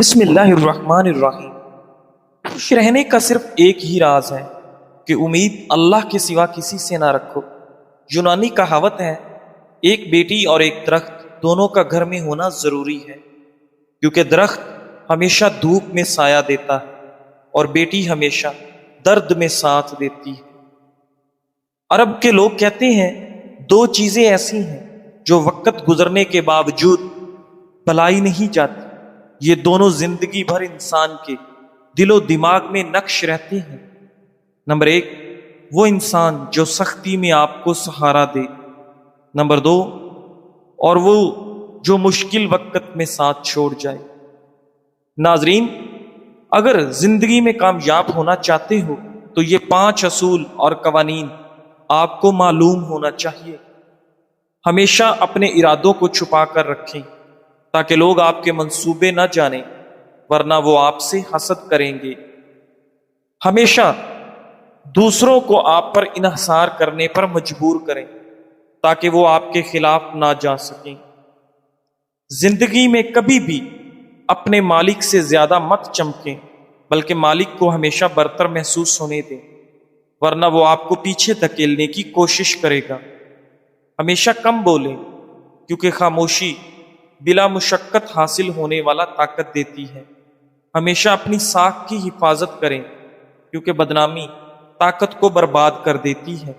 بسم اللہ الرحمن الرحیم۔ خوش رہنے کا صرف ایک ہی راز ہے کہ امید اللہ کے سوا کسی سے نہ رکھو۔ یونانی کہاوت ہے، ایک بیٹی اور ایک درخت دونوں کا گھر میں ہونا ضروری ہے، کیونکہ درخت ہمیشہ دھوپ میں سایہ دیتا ہے اور بیٹی ہمیشہ درد میں ساتھ دیتی ہے۔ عرب کے لوگ کہتے ہیں، دو چیزیں ایسی ہیں جو وقت گزرنے کے باوجود بھلائی نہیں جاتی، یہ دونوں زندگی بھر انسان کے دل و دماغ میں نقش رہتے ہیں۔ نمبر ایک، وہ انسان جو سختی میں آپ کو سہارا دے۔ نمبر دو، اور وہ جو مشکل وقت میں ساتھ چھوڑ جائے۔ ناظرین، اگر زندگی میں کامیاب ہونا چاہتے ہو تو یہ 5 اصول اور قوانین آپ کو معلوم ہونا چاہیے۔ ہمیشہ اپنے ارادوں کو چھپا کر رکھیں تاکہ لوگ آپ کے منصوبے نہ جانیں، ورنہ وہ آپ سے حسد کریں گے۔ ہمیشہ دوسروں کو آپ پر انحصار کرنے پر مجبور کریں تاکہ وہ آپ کے خلاف نہ جا سکیں۔ زندگی میں کبھی بھی اپنے مالک سے زیادہ مت چمکیں، بلکہ مالک کو ہمیشہ برتر محسوس ہونے دیں، ورنہ وہ آپ کو پیچھے دھکیلنے کی کوشش کرے گا۔ ہمیشہ کم بولیں، کیونکہ خاموشی بلا مشقت حاصل ہونے والا طاقت دیتی ہے۔ ہمیشہ اپنی ساکھ کی حفاظت کریں، کیونکہ بدنامی طاقت کو برباد کر دیتی ہے۔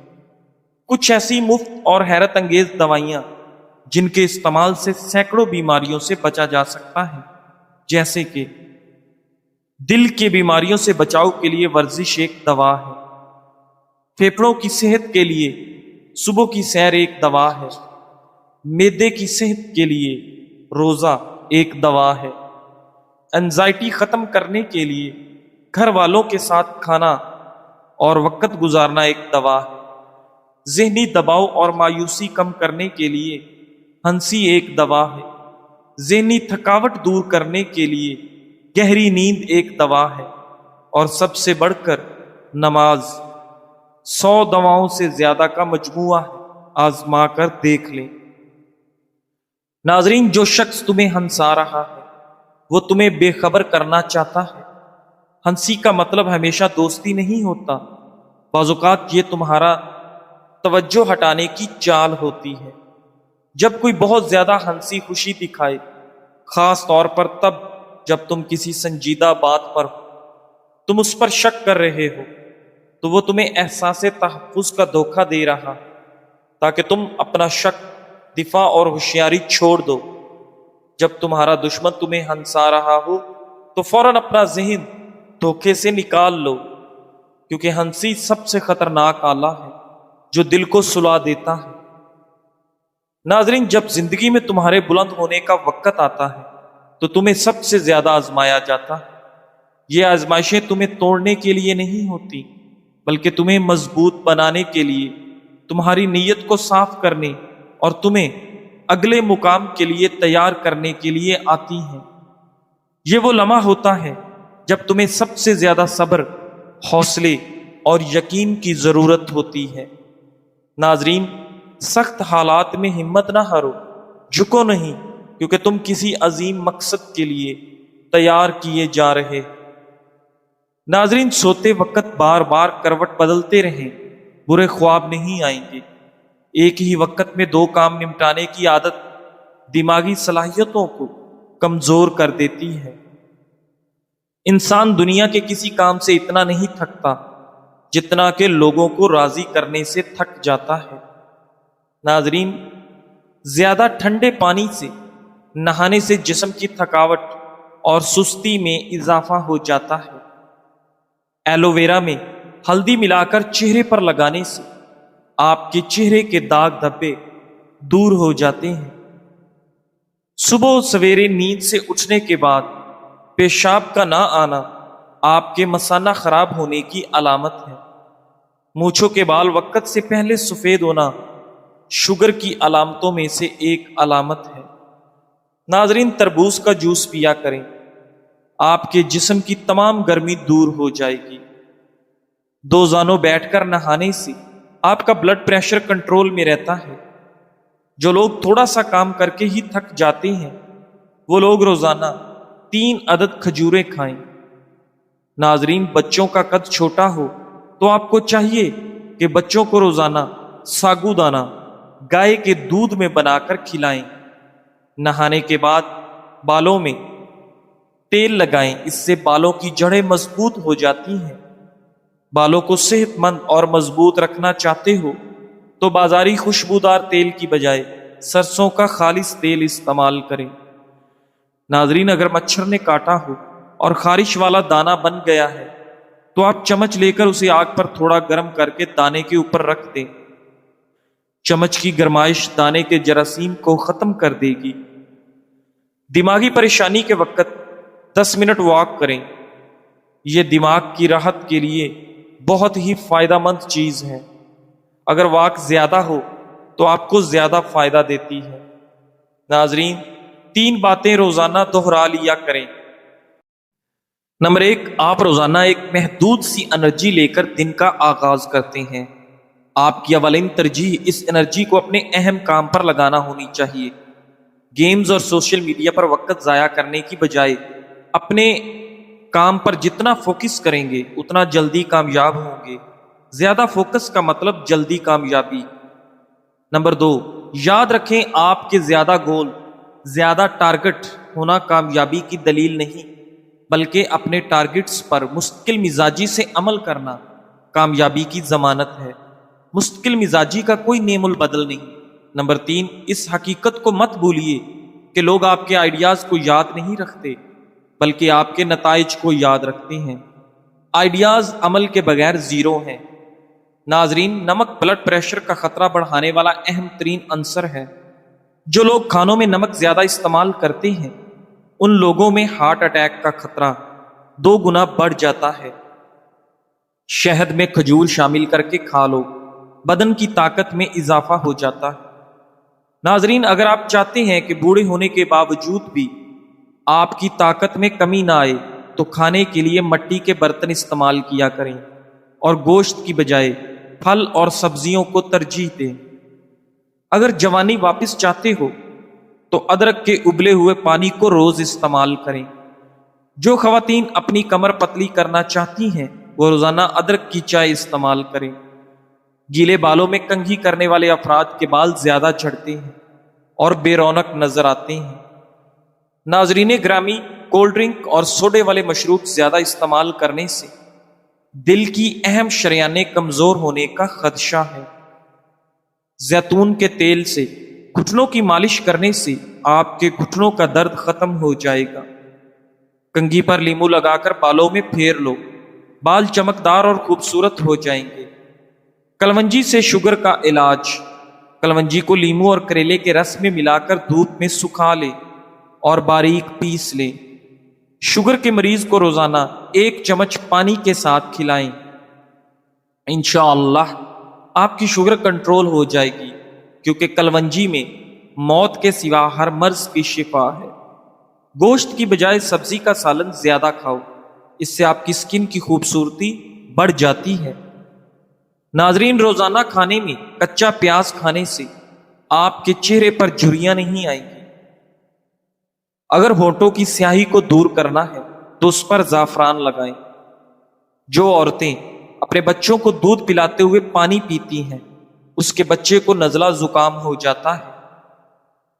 کچھ ایسی مفت اور حیرت انگیز دوائیاں جن کے استعمال سے سینکڑوں بیماریوں سے بچا جا سکتا ہے، جیسے کہ دل کی بیماریوں سے بچاؤ کے لیے ورزش ایک دوا ہے، پھیپھڑوں کی صحت کے لیے صبح کی سیر ایک دوا ہے، معدے کی صحت کے لیے روزہ ایک دوا ہے، انزائٹی ختم کرنے کے لیے گھر والوں کے ساتھ کھانا اور وقت گزارنا ایک دوا ہے، ذہنی دباؤ اور مایوسی کم کرنے کے لیے ہنسی ایک دوا ہے، ذہنی تھکاوٹ دور کرنے کے لیے گہری نیند ایک دوا ہے، اور سب سے بڑھ کر نماز 100 دواؤں سے زیادہ کا مجموعہ ہے، آزما کر دیکھ لیں۔ ناظرین، جو شخص تمہیں ہنسا رہا ہے وہ تمہیں بے خبر کرنا چاہتا ہے۔ ہنسی کا مطلب ہمیشہ دوستی نہیں ہوتا، بعض اوقات یہ تمہارا توجہ ہٹانے کی چال ہوتی ہے۔ جب کوئی بہت زیادہ ہنسی خوشی دکھائے، خاص طور پر تب جب تم کسی سنجیدہ بات پر تم اس پر شک کر رہے ہو، تو وہ تمہیں احساس تحفظ کا دھوکہ دے رہا ہے تاکہ تم اپنا شک، دفاع اور ہوشیاری چھوڑ دو۔ جب تمہارا دشمن تمہیں ہنسا رہا ہو تو فوراً اپنا ذہن دھوکے سے نکال لو، کیونکہ ہنسی سب سے خطرناک آلہ ہے جو دل کو سلا دیتا ہے۔ ناظرین، جب زندگی میں تمہارے بلند ہونے کا وقت آتا ہے تو تمہیں سب سے زیادہ آزمایا جاتا ہے۔ یہ آزمائشیں تمہیں توڑنے کے لیے نہیں ہوتی، بلکہ تمہیں مضبوط بنانے کے لیے، تمہاری نیت کو صاف کرنے اور تمہیں اگلے مقام کے لیے تیار کرنے کے لیے آتی ہیں۔ یہ وہ لمحہ ہوتا ہے جب تمہیں سب سے زیادہ صبر، حوصلے اور یقین کی ضرورت ہوتی ہے۔ ناظرین، سخت حالات میں ہمت نہ ہارو، جھکو نہیں، کیونکہ تم کسی عظیم مقصد کے لیے تیار کیے جا رہے۔ ناظرین، سوتے وقت بار بار کروٹ بدلتے رہیں، برے خواب نہیں آئیں گے۔ ایک ہی وقت میں 2 کام نمٹانے کی عادت دماغی صلاحیتوں کو کمزور کر دیتی ہے۔ انسان دنیا کے کسی کام سے اتنا نہیں تھکتا جتنا کہ لوگوں کو راضی کرنے سے تھک جاتا ہے۔ ناظرین، زیادہ ٹھنڈے پانی سے نہانے سے جسم کی تھکاوٹ اور سستی میں اضافہ ہو جاتا ہے۔ ایلو ویرا میں ہلدی ملا کر چہرے پر لگانے سے آپ کے چہرے کے داغ دھبے دور ہو جاتے ہیں۔ صبح سویرے نیند سے اٹھنے کے بعد پیشاب کا نہ آنا آپ کے مثانہ خراب ہونے کی علامت ہے۔ مونچھوں کے بال وقت سے پہلے سفید ہونا شوگر کی علامتوں میں سے ایک علامت ہے۔ ناظرین، تربوز کا جوس پیا کریں، آپ کے جسم کی تمام گرمی دور ہو جائے گی۔ 2 زانوں بیٹھ کر نہانے سے آپ کا بلڈ پریشر کنٹرول میں رہتا ہے۔ جو لوگ تھوڑا سا کام کر کے ہی تھک جاتے ہیں، وہ لوگ روزانہ 3 عدد کھجوریں کھائیں۔ ناظرین، بچوں کا قد چھوٹا ہو تو آپ کو چاہیے کہ بچوں کو روزانہ ساگو دانہ گائے کے دودھ میں بنا کر کھلائیں۔ نہانے کے بعد بالوں میں تیل لگائیں، اس سے بالوں کی جڑیں مضبوط ہو جاتی ہیں۔ بالوں کو صحت مند اور مضبوط رکھنا چاہتے ہو تو بازاری خوشبودار تیل کی بجائے سرسوں کا خالص تیل استعمال کریں۔ ناظرین، اگر مچھر نے کاٹا ہو اور خارش والا دانہ بن گیا ہے تو آپ چمچ لے کر اسے آگ پر تھوڑا گرم کر کے دانے کے اوپر رکھ دیں۔ چمچ کی گرمائش دانے کے جراثیم کو ختم کر دے گی۔ دماغی پریشانی کے وقت 10 منٹ واک کریں، یہ دماغ کی راحت کے لیے بہت ہی فائدہ مند چیز ہے۔ اگر واک زیادہ ہو تو آپ کو زیادہ فائدہ دیتی ہے۔ ناظرین، 3 باتیں روزانہ دہرا لیا کریں۔ نمبر 1، آپ روزانہ ایک محدود سی انرجی لے کر دن کا آغاز کرتے ہیں۔ آپ کی اولین ترجیح اس انرجی کو اپنے اہم کام پر لگانا ہونی چاہیے۔ گیمز اور سوشل میڈیا پر وقت ضائع کرنے کی بجائے اپنے کام پر جتنا فوکس کریں گے اتنا جلدی کامیاب ہوں گے۔ زیادہ فوکس کا مطلب جلدی کامیابی۔ نمبر 2، یاد رکھیں آپ کے زیادہ گول، زیادہ ٹارگٹ ہونا کامیابی کی دلیل نہیں، بلکہ اپنے ٹارگٹس پر مستقل مزاجی سے عمل کرنا کامیابی کی ضمانت ہے۔ مستقل مزاجی کا کوئی نعم البدل نہیں۔ نمبر 3، اس حقیقت کو مت بھولیے کہ لوگ آپ کے آئیڈیاز کو یاد نہیں رکھتے بلکہ آپ کے نتائج کو یاد رکھتے ہیں۔ آئیڈیاز عمل کے بغیر زیرو ہیں۔ ناظرین، نمک بلڈ پریشر کا خطرہ بڑھانے والا اہم ترین عنصر ہے۔ جو لوگ کھانوں میں نمک زیادہ استعمال کرتے ہیں ان لوگوں میں ہارٹ اٹیک کا خطرہ 2 گنا بڑھ جاتا ہے۔ شہد میں کھجور شامل کر کے کھا لو، بدن کی طاقت میں اضافہ ہو جاتا ہے۔ ناظرین، اگر آپ چاہتے ہیں کہ بوڑھے ہونے کے باوجود بھی آپ کی طاقت میں کمی نہ آئے تو کھانے کے لیے مٹی کے برتن استعمال کیا کریں اور گوشت کی بجائے پھل اور سبزیوں کو ترجیح دیں۔ اگر جوانی واپس چاہتے ہو تو ادرک کے ابلے ہوئے پانی کو روز استعمال کریں۔ جو خواتین اپنی کمر پتلی کرنا چاہتی ہیں وہ روزانہ ادرک کی چائے استعمال کریں۔ گیلے بالوں میں کنگھی کرنے والے افراد کے بال زیادہ جھڑتے ہیں اور بے رونق نظر آتے ہیں۔ ناظرین گرامی، کولڈ ڈرنک اور سوڈے والے مشروب زیادہ استعمال کرنے سے دل کی اہم شریانیں کمزور ہونے کا خدشہ ہے۔ زیتون کے تیل سے گھٹنوں کی مالش کرنے سے آپ کے گھٹنوں کا درد ختم ہو جائے گا۔ کنگھی پر لیمو لگا کر بالوں میں پھیر لو، بال چمکدار اور خوبصورت ہو جائیں گے۔ کلونجی سے شوگر کا علاج۔ کلونجی کو لیمو اور کریلے کے رس میں ملا کر دھوپ میں سکھا لیں اور باریک پیس لیں۔ شوگر کے مریض کو روزانہ 1 چمچ پانی کے ساتھ کھلائیں۔ انشاءاللہ آپ کی شوگر کنٹرول ہو جائے گی، کیونکہ کلونجی میں موت کے سوا ہر مرض کی شفا ہے۔ گوشت کی بجائے سبزی کا سالن زیادہ کھاؤ، اس سے آپ کی سکن کی خوبصورتی بڑھ جاتی ہے۔ ناظرین، روزانہ کھانے میں کچا پیاز کھانے سے آپ کے چہرے پر جھریاں نہیں آئیں گی۔ اگر ہونٹوں کی سیاہی کو دور کرنا ہے تو اس پر زعفران لگائیں۔ جو عورتیں اپنے بچوں کو دودھ پلاتے ہوئے پانی پیتی ہیں اس کے بچے کو نزلہ زکام ہو جاتا ہے۔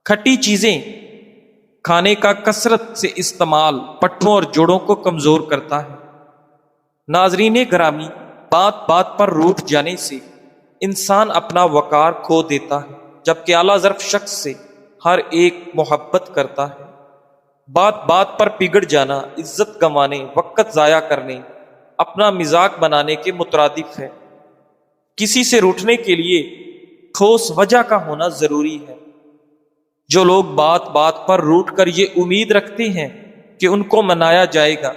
کھٹی چیزیں کھانے کا کثرت سے استعمال پٹھوں اور جوڑوں کو کمزور کرتا ہے۔ ناظرین گرامی، بات بات پر روٹھ جانے سے انسان اپنا وقار کھو دیتا ہے، جبکہ اعلیٰ ظرف شخص سے ہر ایک محبت کرتا ہے۔ بات بات پر بگڑ جانا عزت گنوانے، وقت ضائع کرنے، اپنا مذاق بنانے کے مترادف ہے۔ کسی سے روٹھنے کے لیے ٹھوس وجہ کا ہونا ضروری ہے۔ جو لوگ بات بات پر روٹھ کر یہ امید رکھتے ہیں کہ ان کو منایا جائے گا،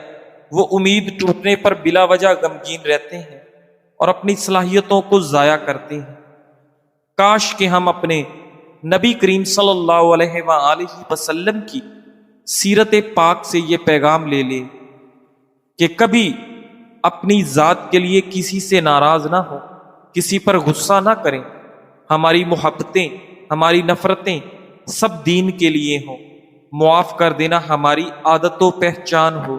وہ امید ٹوٹنے پر بلا وجہ غمگین رہتے ہیں اور اپنی صلاحیتوں کو ضائع کرتے ہیں۔ کاش کہ ہم اپنے نبی کریم صلی اللہ علیہ وآلہ وسلم کی سیرت پاک سے یہ پیغام لے لیں کہ کبھی اپنی ذات کے لیے کسی سے ناراض نہ ہو، کسی پر غصہ نہ کریں۔ ہماری محبتیں، ہماری نفرتیں سب دین کے لیے ہوں۔ معاف کر دینا ہماری عادت و پہچان ہو۔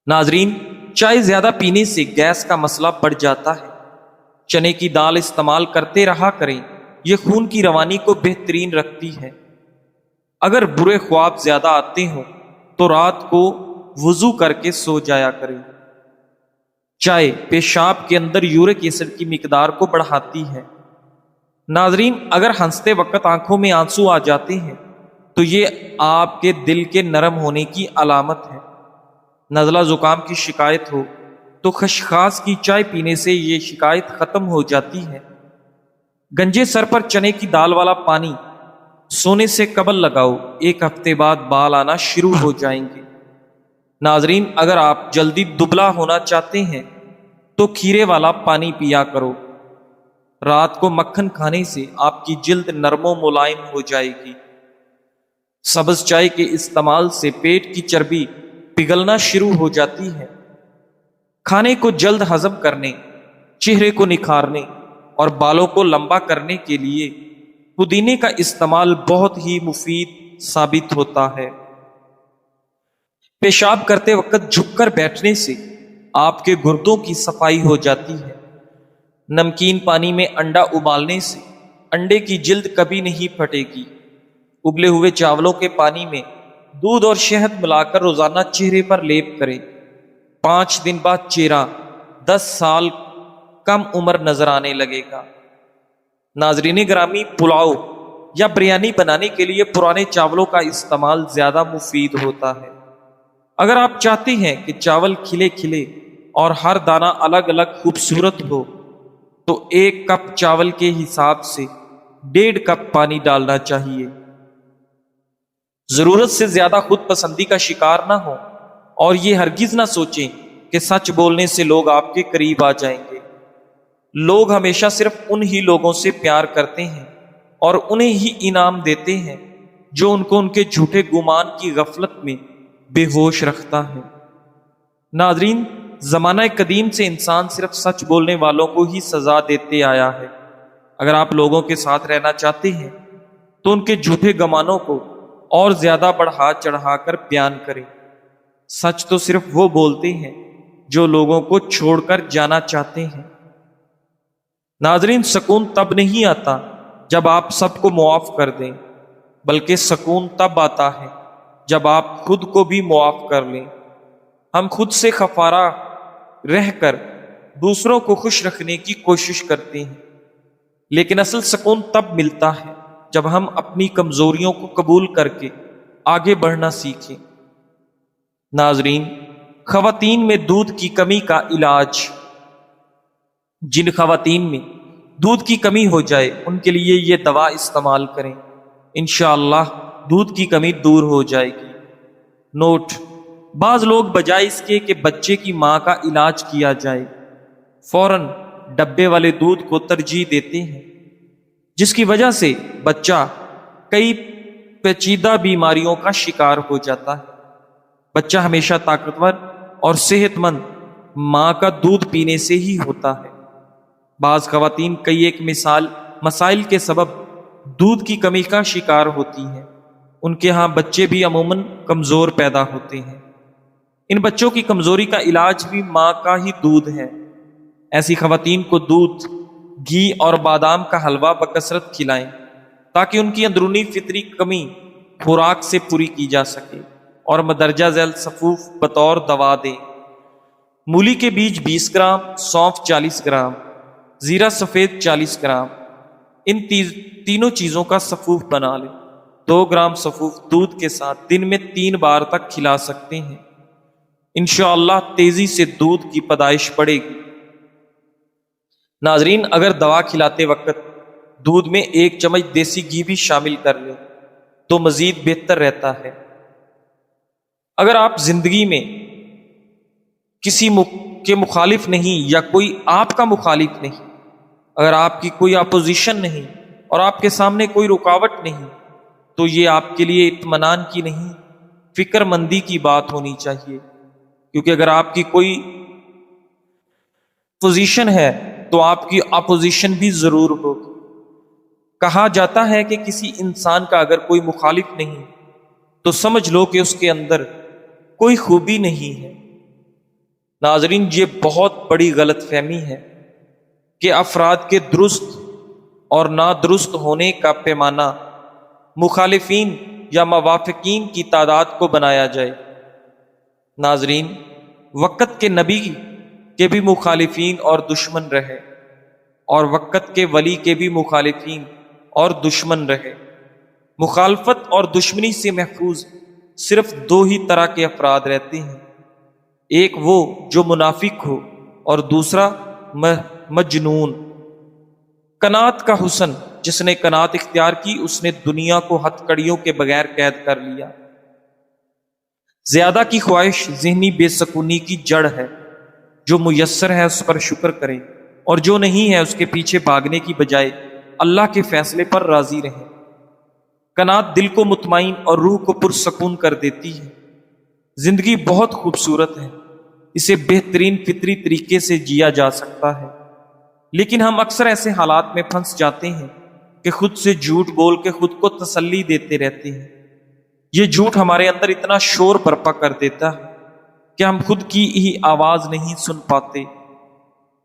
ناظرین، چائے زیادہ پینے سے گیس کا مسئلہ بڑھ جاتا ہے۔ چنے کی دال استعمال کرتے رہا کریں، یہ خون کی روانی کو بہترین رکھتی ہے۔ اگر برے خواب زیادہ آتے ہوں تو رات کو وضو کر کے سو جایا کریں۔ چائے پیشاب کے اندر یورک ایسڈ کی مقدار کو بڑھاتی ہے۔ ناظرین، اگر ہنستے وقت آنکھوں میں آنسو آ جاتے ہیں تو یہ آپ کے دل کے نرم ہونے کی علامت ہے۔ نزلہ زکام کی شکایت ہو تو خشخاش کی چائے پینے سے یہ شکایت ختم ہو جاتی ہے۔ گنجے سر پر چنے کی دال والا پانی سونے سے قبل لگاؤ، 1 ہفتے بعد بال آنا شروع ہو جائیں گے۔ ناظرین، اگر آپ جلدی دبلا ہونا چاہتے ہیں تو کھیرے والا پانی پیا کرو۔ رات کو مکھن کھانے سے آپ کی جلد نرم و ملائم ہو جائے گی۔ سبز چائے کے استعمال سے پیٹ کی چربی پگھلنا شروع ہو جاتی ہے۔ کھانے کو جلد ہضم کرنے، چہرے کو نکھارنے اور بالوں کو لمبا کرنے کے لیے پودینے کا استعمال بہت ہی مفید ثابت ہوتا ہے۔ پیشاب کرتے وقت جھک کر بیٹھنے سے آپ کے گردوں کی صفائی ہو جاتی ہے۔ نمکین پانی میں انڈا ابالنے سے انڈے کی جلد کبھی نہیں پھٹے گی۔ ابلے ہوئے چاولوں کے پانی میں دودھ اور شہد ملا کر روزانہ چہرے پر لیپ کریں۔ 5 دن بعد چہرہ 10 سال کم عمر نظر آنے لگے گا۔ ناظرین گرامی، پلاؤ یا بریانی بنانے کے لیے پرانے چاولوں کا استعمال زیادہ مفید ہوتا ہے۔ اگر آپ چاہتے ہیں کہ چاول کھلے کھلے اور ہر دانہ الگ الگ خوبصورت ہو تو 1 کپ چاول کے حساب سے 1.5 کپ پانی ڈالنا چاہیے۔ ضرورت سے زیادہ خود پسندی کا شکار نہ ہو اور یہ ہرگز نہ سوچیں کہ سچ بولنے سے لوگ آپ کے قریب آ جائیں گے۔ لوگ ہمیشہ صرف انہی لوگوں سے پیار کرتے ہیں اور انہیں ہی انعام دیتے ہیں جو ان کو ان کے جھوٹے گمان کی غفلت میں بے ہوش رکھتا ہے۔ ناظرین، زمانہ قدیم سے انسان صرف سچ بولنے والوں کو ہی سزا دیتے آیا ہے۔ اگر آپ لوگوں کے ساتھ رہنا چاہتے ہیں تو ان کے جھوٹے گمانوں کو اور زیادہ بڑھا چڑھا کر بیان کریں۔ سچ تو صرف وہ بولتے ہیں جو لوگوں کو چھوڑ کر جانا چاہتے ہیں۔ ناظرین، سکون تب نہیں آتا جب آپ سب کو معاف کر دیں، بلکہ سکون تب آتا ہے جب آپ خود کو بھی معاف کر لیں۔ ہم خود سے خفارہ رہ کر دوسروں کو خوش رکھنے کی کوشش کرتے ہیں، لیکن اصل سکون تب ملتا ہے جب ہم اپنی کمزوریوں کو قبول کر کے آگے بڑھنا سیکھیں۔ ناظرین، خواتین میں دودھ کی کمی کا علاج۔ جن خواتین میں دودھ کی کمی ہو جائے ان کے لیے یہ دوا استعمال کریں، انشاءاللہ دودھ کی کمی دور ہو جائے گی۔ نوٹ: بعض لوگ بجائے اس کے کہ بچے کی ماں کا علاج کیا جائے، فوراً ڈبے والے دودھ کو ترجیح دیتے ہیں، جس کی وجہ سے بچہ کئی پیچیدہ بیماریوں کا شکار ہو جاتا ہے۔ بچہ ہمیشہ طاقتور اور صحت مند ماں کا دودھ پینے سے ہی ہوتا ہے۔ بعض خواتین کئی ایک مسائل کے سبب دودھ کی کمی کا شکار ہوتی ہیں۔ ان کے ہاں بچے بھی عموماً کمزور پیدا ہوتے ہیں۔ ان بچوں کی کمزوری کا علاج بھی ماں کا ہی دودھ ہے۔ ایسی خواتین کو دودھ، گھی اور بادام کا حلوہ بکثرت کھلائیں تاکہ ان کی اندرونی فطری کمی خوراک سے پوری کی جا سکے، اور مدرجہ ذیل صفوف بطور دوا دیں۔ مولی کے بیج 20 گرام، سونف 40 گرام، زیرہ سفید 40 گرام، ان تینوں چیزوں کا صفوف بنا لیں۔ 2 گرام صفوف دودھ کے ساتھ دن میں 3 بار تک کھلا سکتے ہیں۔ انشاءاللہ تیزی سے دودھ کی پیدائش بڑھے گی۔ ناظرین، اگر دوا کھلاتے وقت دودھ میں 1 چمچ دیسی گھی بھی شامل کر لیں تو مزید بہتر رہتا ہے۔ اگر آپ زندگی میں کسی کے مخالف نہیں یا کوئی آپ کا مخالف نہیں، اگر آپ کی کوئی اپوزیشن نہیں اور آپ کے سامنے کوئی رکاوٹ نہیں، تو یہ آپ کے لیے اطمینان کی نہیں، فکر مندی کی بات ہونی چاہیے، کیونکہ اگر آپ کی کوئی پوزیشن ہے تو آپ کی اپوزیشن بھی ضرور ہوگی۔ کہا جاتا ہے کہ کسی انسان کا اگر کوئی مخالف نہیں تو سمجھ لو کہ اس کے اندر کوئی خوبی نہیں ہے۔ ناظرین، یہ بہت بڑی غلط فہمی ہے کہ افراد کے درست اور نادرست ہونے کا پیمانہ مخالفین یا موافقین کی تعداد کو بنایا جائے۔ ناظرین، وقت کے نبی کے بھی مخالفین اور دشمن رہے، اور وقت کے ولی کے بھی مخالفین اور دشمن رہے۔ مخالفت اور دشمنی سے محفوظ صرف دو ہی طرح کے افراد رہتے ہیں، ایک وہ جو منافق ہو اور دوسرا مجنون۔ قناعت کا حسن، جس نے قناعت اختیار کی اس نے دنیا کو ہتھ کڑیوں کے بغیر قید کر لیا۔ زیادہ کی خواہش ذہنی بے سکونی کی جڑ ہے۔ جو میسر ہے اس پر شکر کریں، اور جو نہیں ہے اس کے پیچھے بھاگنے کی بجائے اللہ کے فیصلے پر راضی رہیں۔ قناعت دل کو مطمئن اور روح کو پرسکون کر دیتی ہے۔ زندگی بہت خوبصورت ہے، اسے بہترین فطری طریقے سے جیا جا سکتا ہے، لیکن ہم اکثر ایسے حالات میں پھنس جاتے ہیں کہ خود سے جھوٹ بول کے خود کو تسلی دیتے رہتے ہیں۔ یہ جھوٹ ہمارے اندر اتنا شور برپا کر دیتا ہے کہ ہم خود کی ہی آواز نہیں سن پاتے۔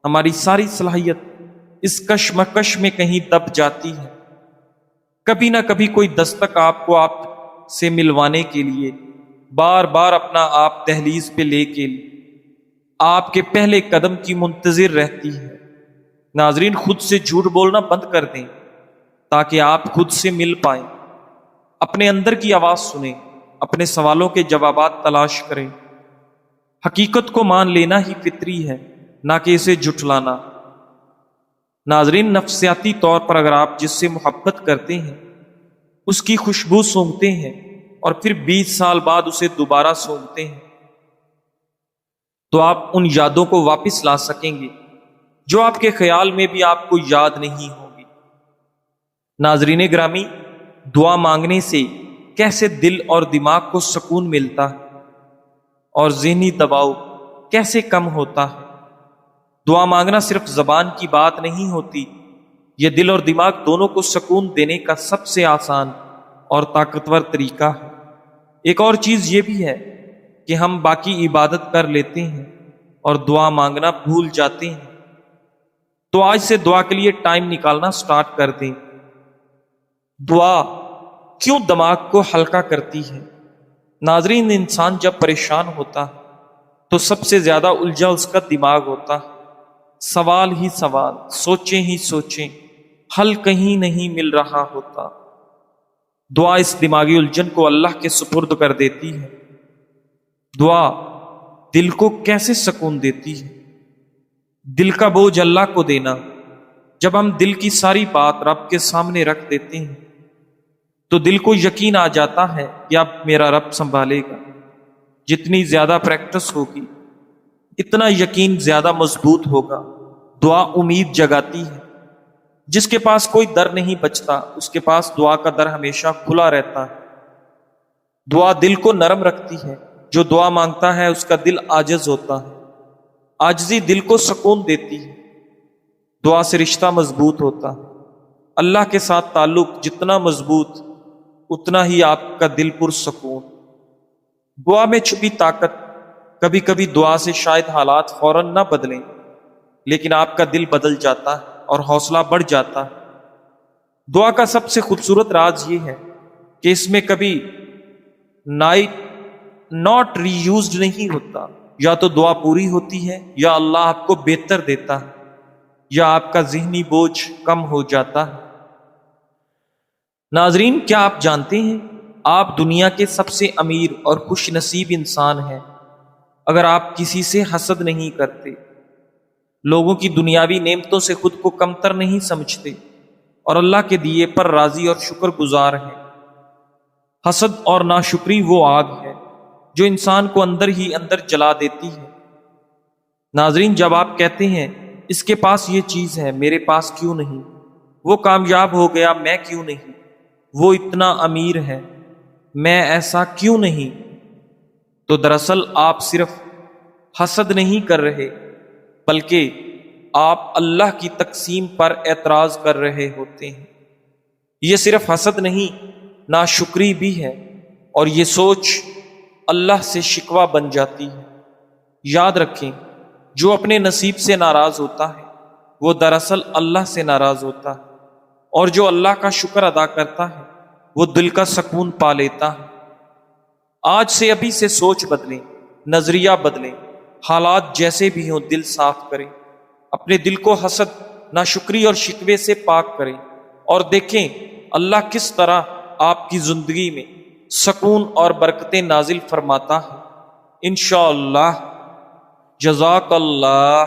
ہماری ساری صلاحیت اس کشمکش میں کہیں دب جاتی ہے۔ کبھی نہ کبھی کوئی دستک آپ کو آپ سے ملوانے کے لیے بار بار اپنا آپ دہلیز پہ لے کے آپ کے پہلے قدم کی منتظر رہتی ہے۔ ناظرین، خود سے جھوٹ بولنا بند کر دیں تاکہ آپ خود سے مل پائیں، اپنے اندر کی آواز سنیں، اپنے سوالوں کے جوابات تلاش کریں۔ حقیقت کو مان لینا ہی فطری ہے، نہ کہ اسے جھٹلانا۔ ناظرین، نفسیاتی طور پر اگر آپ جس سے محبت کرتے ہیں اس کی خوشبو سونگھتے ہیں اور پھر 20 سال بعد اسے دوبارہ سونگھتے ہیں تو آپ ان یادوں کو واپس لا سکیں گے جو آپ کے خیال میں بھی آپ کو یاد نہیں ہوں گی۔ ناظرین گرامی، دعا مانگنے سے کیسے دل اور دماغ کو سکون ملتا ہے اور ذہنی دباؤ کیسے کم ہوتا ہے۔ دعا مانگنا صرف زبان کی بات نہیں ہوتی، یہ دل اور دماغ دونوں کو سکون دینے کا سب سے آسان اور طاقتور طریقہ ہے۔ ایک اور چیز یہ بھی ہے کہ ہم باقی عبادت کر لیتے ہیں اور دعا مانگنا بھول جاتے ہیں، تو آج سے دعا کے لیے ٹائم نکالنا سٹارٹ کر دیں۔ دعا کیوں دماغ کو ہلکا کرتی ہے؟ ناظرین، انسان جب پریشان ہوتا تو سب سے زیادہ الجھا اس کا دماغ ہوتا، سوال ہی سوال، سوچیں ہی سوچیں، حل کہیں نہیں مل رہا ہوتا۔ دعا اس دماغی الجھن کو اللہ کے سپرد کر دیتی ہے۔ دعا دل کو کیسے سکون دیتی ہے؟ دل کا بوجھ اللہ کو دینا۔ جب ہم دل کی ساری بات رب کے سامنے رکھ دیتے ہیں تو دل کو یقین آ جاتا ہے کہ اب میرا رب سنبھالے گا۔ جتنی زیادہ پریکٹس ہوگی اتنا یقین زیادہ مضبوط ہوگا۔ دعا امید جگاتی ہے۔ جس کے پاس کوئی در نہیں بچتا اس کے پاس دعا کا در ہمیشہ کھلا رہتا ہے۔ دعا دل کو نرم رکھتی ہے۔ جو دعا مانگتا ہے اس کا دل عاجز ہوتا ہے، عاجزی دل کو سکون دیتی ہے۔ دعا سے رشتہ مضبوط ہوتا ہے۔ اللہ کے ساتھ تعلق جتنا مضبوط اتنا ہی آپ کا دل پرسکون۔ دعا میں چھپی طاقت۔ کبھی کبھی دعا سے شاید حالات فوراً نہ بدلیں، لیکن آپ کا دل بدل جاتا ہے اور حوصلہ بڑھ جاتا ہے۔ دعا کا سب سے خوبصورت راز یہ ہے کہ اس میں کبھی ناٹ ری یوزڈ نہیں ہوتا۔ یا تو دعا پوری ہوتی ہے یا اللہ آپ کو بہتر دیتا ہے، یا آپ کا ذہنی بوجھ کم ہو جاتا ہے۔ ناظرین، کیا آپ جانتے ہیں آپ دنیا کے سب سے امیر اور خوش نصیب انسان ہیں اگر آپ کسی سے حسد نہیں کرتے، لوگوں کی دنیاوی نعمتوں سے خود کو کمتر نہیں سمجھتے اور اللہ کے دیے پر راضی اور شکر گزار ہیں۔ حسد اور ناشکری وہ آگ ہے جو انسان کو اندر ہی اندر جلا دیتی ہے۔ ناظرین، جب آپ کہتے ہیں اس کے پاس یہ چیز ہے میرے پاس کیوں نہیں، وہ کامیاب ہو گیا میں کیوں نہیں، وہ اتنا امیر ہے میں ایسا کیوں نہیں، تو دراصل آپ صرف حسد نہیں کر رہے بلکہ آپ اللہ کی تقسیم پر اعتراض کر رہے ہوتے ہیں۔ یہ صرف حسد نہیں، ناشکری بھی ہے، اور یہ سوچ اللہ سے شکوہ بن جاتی ہے۔ یاد رکھیں، جو اپنے نصیب سے ناراض ہوتا ہے وہ دراصل اللہ سے ناراض ہوتا ہے، اور جو اللہ کا شکر ادا کرتا ہے وہ دل کا سکون پا لیتا ہے۔ آج سے ابھی سے سوچ بدلیں، نظریہ بدلیں، حالات جیسے بھی ہوں دل صاف کریں، اپنے دل کو حسد، ناشکری اور شکوے سے پاک کریں، اور دیکھیں اللہ کس طرح آپ کی زندگی میں سکون اور برکتیں نازل فرماتا ہے۔ انشاءاللہ۔ جزاک اللہ۔